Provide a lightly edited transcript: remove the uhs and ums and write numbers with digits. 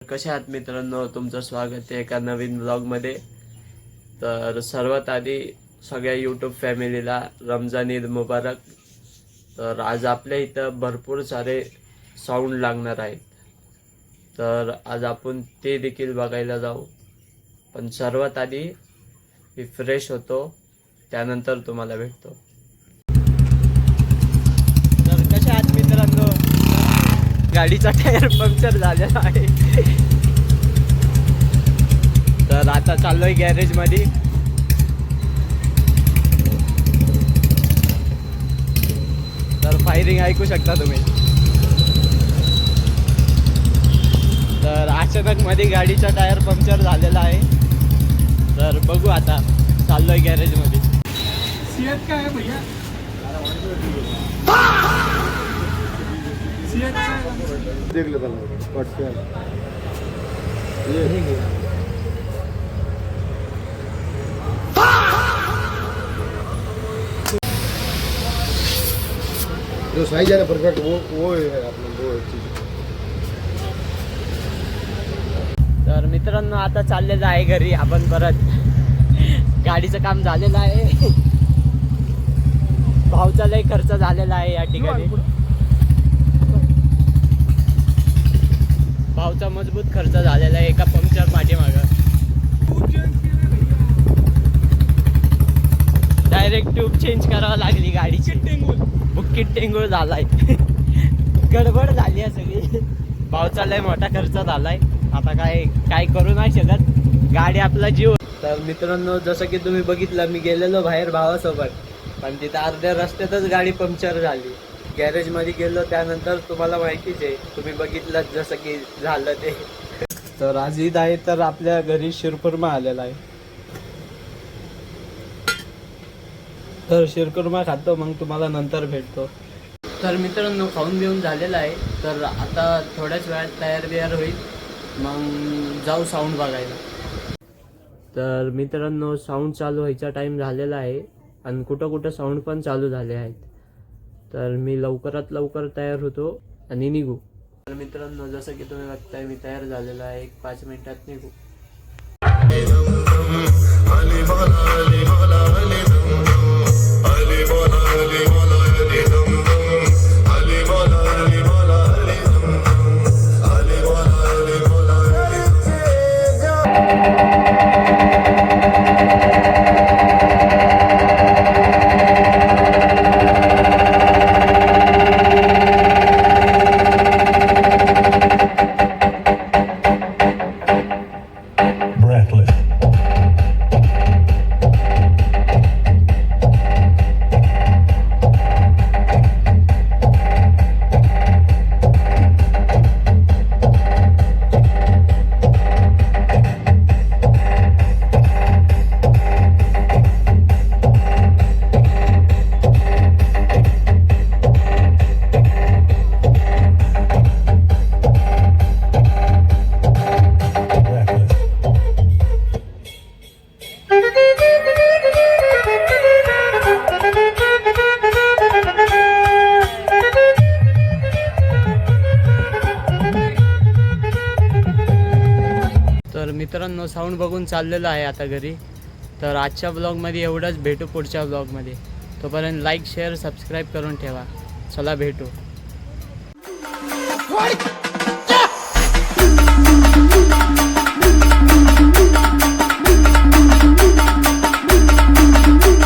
कशा आहात मित्रांनो, तुमचं स्वागत आहे एका नवीन ब्लॉगमध्ये। तर सर्वात आधी सगळ्या यूट्यूब फॅमिलीला रमजान ईद मुबारक। तर आज आपल्या इथं भरपूर सारे साऊंड लागणार आहेत, तर आज आपण ते देखील बघायला जाऊ। पण सर्वात आधी मी फ्रेश होतो, त्यानंतर तुम्हाला भेटतो। तर कशा आहात मित्रांनो, गाडीचा टायर पंक्चर झालेला आहे। तर आता चाललोय गॅरेज मध्ये। तर फायरिंग ऐकू शकता तुम्ही। तर अचानक मध्ये गाडीचा टायर पंक्चर झालेला आहे। तर बघू आता, चाललोय गॅरेज मध्ये। सीएट का है भैया? सीएट का है? देख लेता हूँ जो साइज है ना परफेक्ट, वो है अपना, वो चीज। तर मित्रांनो, आता चाललेलं आहे घरी आपण परत। गाडीचं काम झालेलं आहे। भाऊचा लय खर्च झालेला आहे या ठिकाणी। भाऊचा मजबूत खर्च झालेला आहे एका पंक्चर पाठीमागं। डायरेक्ट ट्यूब चेंज करावं लागली गाडीची। बुक्कीट टेंगूळ झालाय। गडबड झाली आहे सगळी। भाऊचा लय मोठा खर्च झालाय। आता काय करू नाही शकत, गाडी आपला जीव। तर मित्रांनो, जसं की तुम्ही बघितलं, मी गेलेलो बाहेर भावासोबत, पण तिथं अर्ध्या रस्त्यातच गाडी पंक्चर झाली। गॅरेजमध्ये गेलो, त्यानंतर तुम्हाला माहितीच आहे, तुम्ही बघितलं जसं की झालं ते। तर आज ईद आहे, तर आपल्या घरी शिरखुर्मा आलेला आहे। तर शिरखुर्मा खातो, मग तुम्हाला नंतर भेटतो। तर मित्रांनो, खाऊन घेऊन झालेलं आहे। तर आता थोड्याच वेळात तयार बियार होईल, मग जाऊ साऊंड बघायला। तर मित्रांनो, साऊंड चालू व्हायचा टाईम झालेला आहे आणि कुठं कुठं साऊंड पण चालू झाले आहेत। तर मी लवकरात लवकर तयार होतो आणि निघू। तर मित्रांनो, जसं की तुम्ही बघताय, मी तयार झालेलो आहे। 5 मिनिटात निघू। तर मित्रांनो, साऊंड बघून चाललेलं आहे आता घरी। तर आजच्या ब्लॉगमध्ये एवढंच, भेटू पुढच्या ब्लॉगमध्ये। तोपर्यंत लाईक शेअर सबस्क्राईब करून ठेवा। चला भेटू।